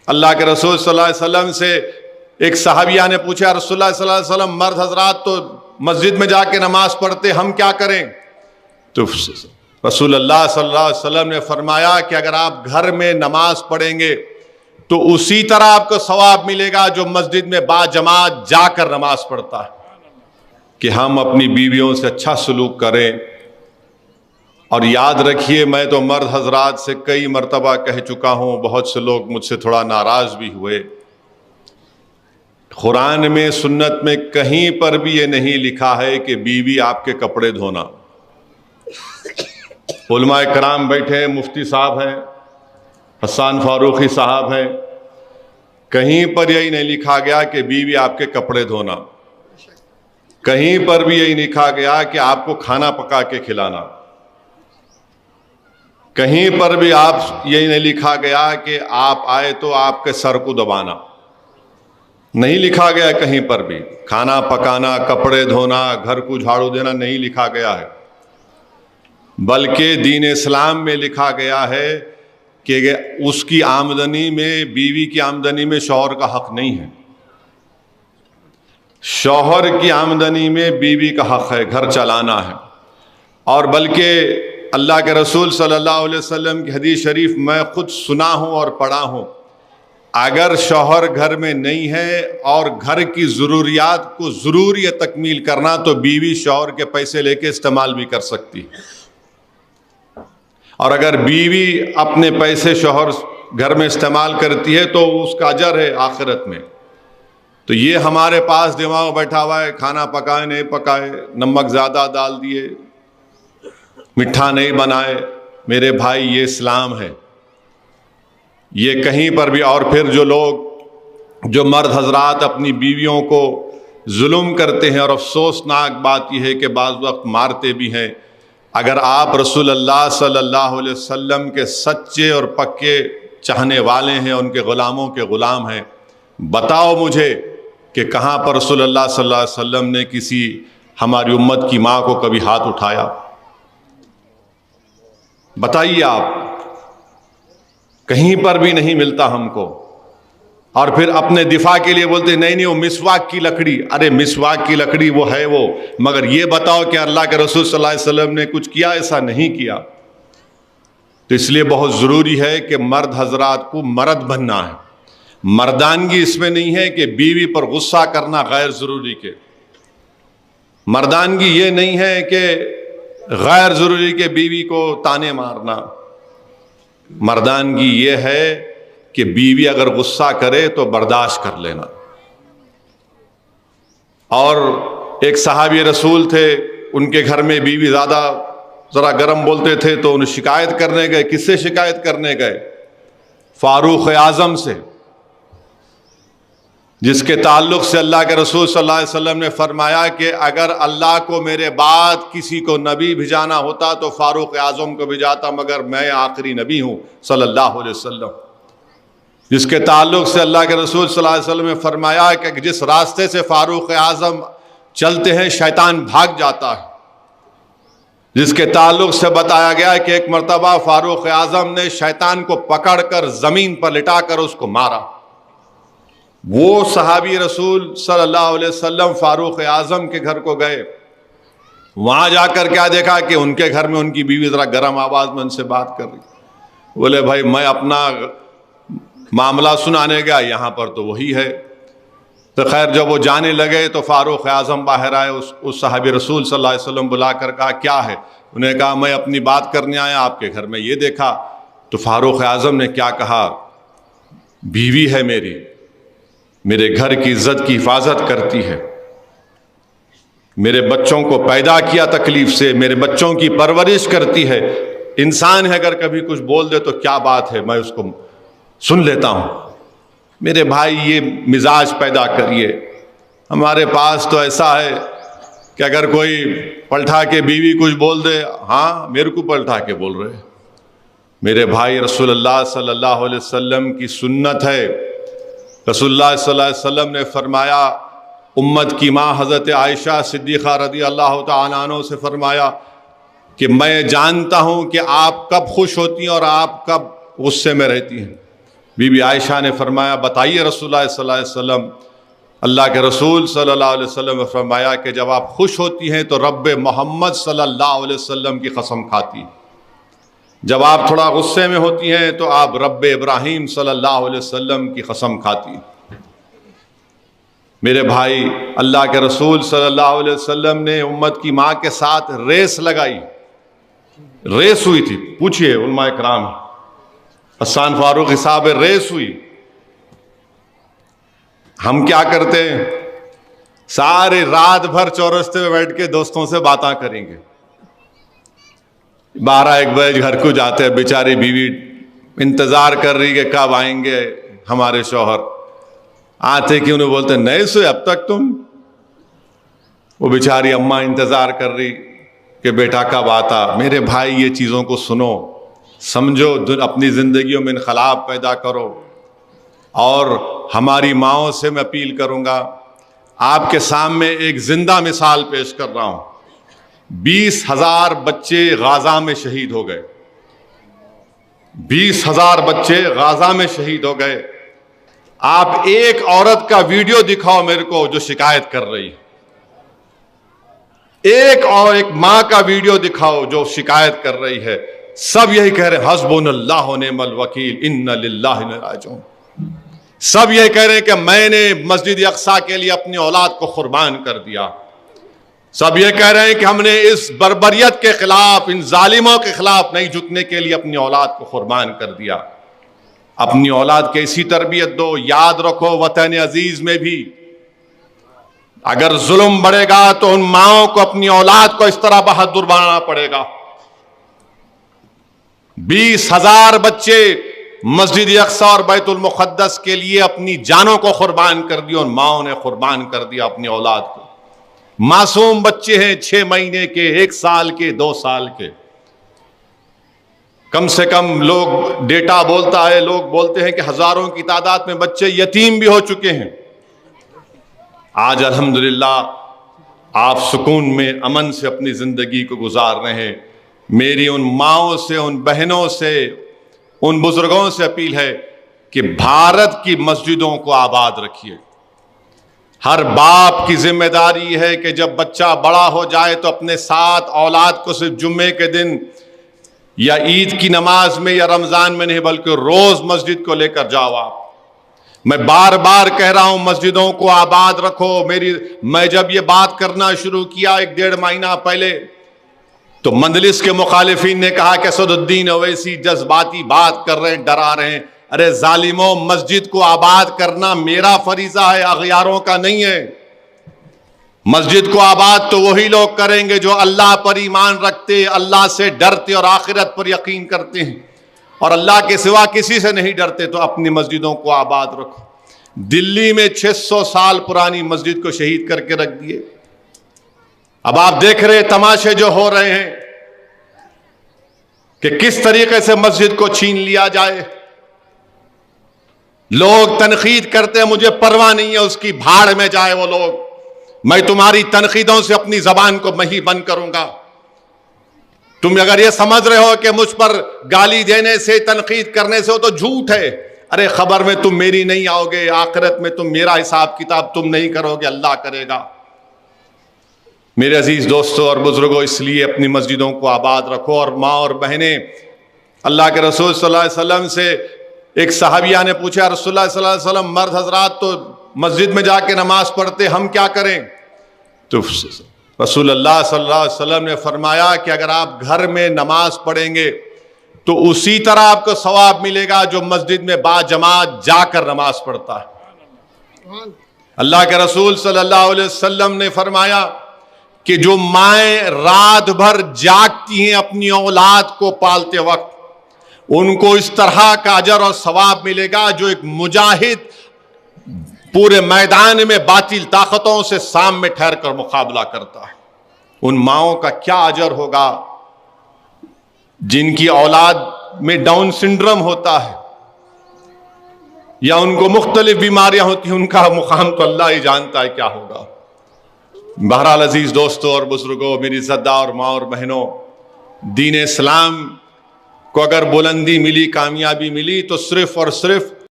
اللہ کے رسول صلی اللہ علیہ وسلم سے ایک صحابیہ نے پوچھا، رسول اللہ صلی اللہ علیہ وسلم مرد حضرات تو مسجد میں جا کے نماز پڑھتے، ہم کیا کریں؟ تو رسول اللہ صلی اللہ علیہ وسلم نے فرمایا کہ اگر آپ گھر میں نماز پڑھیں گے تو اسی طرح آپ کو ثواب ملے گا جو مسجد میں با جماعت جا کر نماز پڑھتا ہے۔ کہ ہم اپنی بیویوں سے اچھا سلوک کریں۔ اور یاد رکھیے، میں تو مرد حضرات سے کئی مرتبہ کہہ چکا ہوں، بہت سے لوگ مجھ سے تھوڑا ناراض بھی ہوئے، قرآن میں سنت میں کہیں پر بھی یہ نہیں لکھا ہے کہ بیوی آپ کے کپڑے دھونا۔ علماء کرام بیٹھے ہیں، مفتی صاحب ہیں، حسان فاروقی صاحب ہیں، کہیں پر یہی نہیں لکھا گیا کہ بیوی آپ کے کپڑے دھونا، کہیں پر بھی یہی لکھا گیا کہ آپ کو کھانا پکا کے کھلانا، کہیں پر بھی آپ یہی نہیں لکھا گیا کہ آپ آئے تو آپ کے سر کو دبانا، نہیں لکھا گیا کہیں پر بھی۔ کھانا پکانا، کپڑے دھونا، گھر کو جھاڑو دینا نہیں لکھا گیا ہے، بلکہ دین اسلام میں لکھا گیا ہے کہ اس کی آمدنی میں، بیوی کی آمدنی میں شوہر کا حق نہیں ہے، شوہر کی آمدنی میں بیوی کا حق ہے، گھر چلانا ہے۔ اور بلکہ اللہ کے رسول صلی اللہ علیہ وسلم کی حدیث شریف میں خود سنا ہوں اور پڑھا ہوں، اگر شوہر گھر میں نہیں ہے اور گھر کی ضروریات کو ضروری تکمیل کرنا تو بیوی شوہر کے پیسے لے کے استعمال بھی کر سکتی، اور اگر بیوی اپنے پیسے شوہر گھر میں استعمال کرتی ہے تو اس کا اجر ہے آخرت میں۔ تو یہ ہمارے پاس دماغ بیٹھا ہوا ہے، کھانا پکائے نہیں پکائے، نمک زیادہ ڈال دیے، میٹھا نہیں بنائے، میرے بھائی یہ اسلام ہے، یہ کہیں پر بھی۔ اور پھر جو مرد حضرات اپنی بیویوں کو ظلم کرتے ہیں، اور افسوسناک بات یہ ہے کہ بعض وقت مارتے بھی ہیں، اگر آپ رسول اللہ صلی اللہ علیہ وسلم کے سچے اور پکے چاہنے والے ہیں، ان کے غلاموں کے غلام ہیں، بتاؤ مجھے کہ کہاں پر رسول اللہ صلی اللہ علیہ وسلم نے کسی ہماری امت کی ماں کو کبھی ہاتھ اٹھایا؟ بتائیے آپ، کہیں پر بھی نہیں ملتا ہم کو۔ اور پھر اپنے دفاع کے لیے بولتے نہیں نہیں وہ مسواک کی لکڑی، ارے مسواک کی لکڑی وہ ہے وہ، مگر یہ بتاؤ کہ اللہ کے رسول صلی اللہ علیہ وسلم نے کچھ کیا؟ ایسا نہیں کیا۔ تو اس لیے بہت ضروری ہے کہ مرد حضرات کو مرد بننا ہے۔ مردانگی اس میں نہیں ہے کہ بیوی پر غصہ کرنا غیر ضروری کے، مردانگی یہ نہیں ہے کہ غیر ضروری کہ بیوی کو تانے مارنا، مردانگی یہ ہے کہ بیوی اگر غصہ کرے تو برداشت کر لینا۔ اور ایک صحابی رسول تھے، ان کے گھر میں بیوی زیادہ ذرا گرم بولتے تھے تو انہیں شکایت کرنے گئے۔ کس سے شکایت کرنے گئے؟ فاروق اعظم سے، جس کے تعلق سے اللہ کے رسول صلی اللہ علیہ وسلم نے فرمایا کہ اگر اللہ کو میرے بعد کسی کو نبی بھیجانا ہوتا تو فاروق اعظم کو بھیجاتا، مگر میں آخری نبی ہوں صلی اللہ علیہ وسلم۔ جس کے تعلق سے اللہ کے رسول صلی اللہ علیہ وسلم نے فرمایا کہ جس راستے سے فاروق اعظم چلتے ہیں شیطان بھاگ جاتا ہے۔ جس کے تعلق سے بتایا گیا کہ ایک مرتبہ فاروق اعظم نے شیطان کو پکڑ کر زمین پر لٹا کر اس کو مارا۔ وہ صحابی رسول صلی اللہ علیہ وسلم فاروق اعظم کے گھر کو گئے، وہاں جا کر کیا دیکھا کہ ان کے گھر میں ان کی بیوی ذرا گرم آواز میں ان سے بات کر رہی۔ بولے بھائی میں اپنا معاملہ سنانے گیا، یہاں پر تو وہی ہے۔ تو خیر جب وہ جانے لگے تو فاروق اعظم باہر آئے، اس صحابی رسول صلی اللہ علیہ وسلم بلا کر کہا کیا ہے؟ انہیں کہا میں اپنی بات کرنے آیا، آپ کے گھر میں یہ دیکھا۔ تو فاروق اعظم نے کیا کہا؟ بیوی ہے میری، میرے گھر کی عزت کی حفاظت کرتی ہے، میرے بچوں کو پیدا کیا تکلیف سے، میرے بچوں کی پرورش کرتی ہے، انسان ہے اگر کبھی کچھ بول دے تو کیا بات ہے، میں اس کو سن لیتا ہوں۔ میرے بھائی یہ مزاج پیدا کریے۔ ہمارے پاس تو ایسا ہے کہ اگر کوئی پلٹا کے بیوی کچھ بول دے، ہاں میرے کو پلٹا کے بول رہے۔ میرے بھائی رسول اللہ صلی اللہ علیہ وسلم کی سنت ہے، رسول اللہ صلی اللہ علیہ وسلم نے فرمایا، امت کی ماں حضرت عائشہ صدیقہ رضی اللہ تعالیٰ عنہ سے فرمایا کہ میں جانتا ہوں کہ آپ کب خوش ہوتی ہیں اور آپ کب غصے میں رہتی ہیں۔ بی بی عائشہ نے فرمایا بتائیے رسول اللہ صلی اللہ علیہ وسلم. اللہ کے رسول صلی اللہ علیہ وسلم نے فرمایا کہ جب آپ خوش ہوتی ہیں تو رب محمد صلی اللہ علیہ وسلم کی قسم کھاتی، جب آپ تھوڑا غصے میں ہوتی ہیں تو آپ رب ابراہیم صلی اللہ علیہ وسلم کی قسم کھاتی. میرے بھائی، اللہ کے رسول صلی اللہ علیہ وسلم نے امت کی ماں کے ساتھ ریس لگائی، ریس ہوئی تھی. پوچھئے علماء کرام، حسان فاروقی صاحب، ریس ہوئی. ہم کیا کرتے ہیں؟ سارے رات بھر چورستے میں بیٹھ کے دوستوں سے باتاں کریں گے. 12-1 بجے گھر کو جاتے ہیں، بیچاری بیوی انتظار کر رہی کہ کب آئیں گے ہمارے شوہر. آتے کہ انہیں بولتے نہیں سوئے اب تک تم؟ وہ بیچاری اماں انتظار کر رہی کہ بیٹا کب آتا. میرے بھائی، یہ چیزوں کو سنو، سمجھو، اپنی زندگیوں میں انقلاب پیدا کرو. اور ہماری ماؤں سے میں اپیل کروں گا، آپ کے سامنے ایک زندہ مثال پیش کر رہا ہوں. 20,000 بچے غزہ میں شہید ہو گئے. 20,000 بچے غزہ میں شہید ہو گئے. آپ ایک عورت کا ویڈیو دکھاؤ میرے کو جو شکایت کر رہی ہے. ایک ماں کا ویڈیو دکھاؤ جو شکایت کر رہی ہے. سب یہی کہہ رہے ہیں حسبنا اللہ و نعم الوکیل انا للہ و انا الیہ راجعون. سب یہ کہہ رہے ہیں کہ میں نے مسجد اقصیٰ کے لیے اپنی اولاد کو قربان کر دیا. سب یہ کہہ رہے ہیں کہ ہم نے اس بربریت کے خلاف، ان ظالموں کے خلاف نہیں جھکنے کے لیے اپنی اولاد کو قربان کر دیا. اپنی اولاد کے اسی تربیت دو. یاد رکھو، وطن عزیز میں بھی اگر ظلم بڑھے گا تو ان ماؤں کو اپنی اولاد کو اس طرح بہادر بنانا پڑے گا. 20,000 بچے مسجد اقصیٰ اور بیت المقدس کے لیے اپنی جانوں کو قربان کر دیا. ان ماؤں نے قربان کر دیا اپنی اولاد کو. معصوم بچے ہیں، 6 مہینے کے، 1 سال کے، 2 سال کے. کم سے کم لوگ ڈیٹا بولتا ہے، لوگ بولتے ہیں کہ ہزاروں کی تعداد میں بچے یتیم بھی ہو چکے ہیں. آج الحمدللہ آپ سکون میں، امن سے اپنی زندگی کو گزار رہے ہیں. میری ان ماؤں سے، ان بہنوں سے، ان بزرگوں سے اپیل ہے کہ بھارت کی مسجدوں کو آباد رکھیے. ہر باپ کی ذمہ داری ہے کہ جب بچہ بڑا ہو جائے تو اپنے ساتھ اولاد کو صرف جمعے کے دن یا عید کی نماز میں یا رمضان میں نہیں بلکہ روز مسجد کو لے کر جاؤ. آپ، میں بار بار کہہ رہا ہوں مسجدوں کو آباد رکھو. میں جب یہ بات کرنا شروع کیا 1-1.5 مہینہ پہلے تو مجلس کے مخالفین نے کہا کہ اسد الدین اویسی جذباتی بات کر رہے ہیں، ڈرا رہے ہیں. ارے ظالموں، مسجد کو آباد کرنا میرا فریضہ ہے، اغیاروں کا نہیں ہے. مسجد کو آباد تو وہی لوگ کریں گے جو اللہ پر ایمان رکھتے، اللہ سے ڈرتے اور آخرت پر یقین کرتے ہیں اور اللہ کے سوا کسی سے نہیں ڈرتے. تو اپنی مسجدوں کو آباد رکھو. دلی میں 600 سال پرانی مسجد کو شہید کر کے رکھ دیے. اب آپ دیکھ رہے تماشے جو ہو رہے ہیں کہ کس طریقے سے مسجد کو چھین لیا جائے. لوگ تنقید کرتے ہیں، مجھے پرواہ نہیں ہے، اس کی بھاڑ میں جائے وہ لوگ. میں تمہاری تنقیدوں سے اپنی زبان کو میں ہی بند کروں گا. تم اگر یہ سمجھ رہے ہو کہ مجھ پر گالی دینے سے، تنقید کرنے سے، وہ تو جھوٹ ہے. ارے خبر میں تم میری نہیں آؤ گے، آخرت میں تم میرا حساب کتاب تم نہیں کرو گے، اللہ کرے گا. میرے عزیز دوستوں اور بزرگوں، اس لیے اپنی مسجدوں کو آباد رکھو. اور ماں اور بہنیں، اللہ کے رسول صلی اللہ علیہ وسلم سے ایک صحابیہ نے پوچھا، رسول اللہ صلی اللہ علیہ وسلم، مرد حضرات تو مسجد میں جا کے نماز پڑھتے، ہم کیا کریں؟ تو رسول اللہ صلی اللہ علیہ وسلم نے فرمایا کہ اگر آپ گھر میں نماز پڑھیں گے تو اسی طرح آپ کو ثواب ملے گا جو مسجد میں با جماعت جا کر نماز پڑھتا ہے. اللہ کے رسول صلی اللہ علیہ وسلم نے فرمایا کہ جو مائیں رات بھر جاگتی ہیں اپنی اولاد کو پالتے وقت، ان کو اس طرح کا اجر اور ثواب ملے گا جو ایک مجاہد پورے میدان میں باطل طاقتوں سے سامنے ٹھہر کر مقابلہ کرتا ہے. ان ماؤں کا کیا اجر ہوگا جن کی اولاد میں ڈاؤن سنڈروم ہوتا ہے یا ان کو مختلف بیماریاں ہوتی ہیں، ان کا مقام تو اللہ ہی جانتا ہے کیا ہوگا. بہرحال عزیز دوستوں اور بزرگوں، میری عزتدار ماں اور بہنوں، دین اسلام کو اگر بلندی ملی، کامیابی ملی تو صرف اور صرف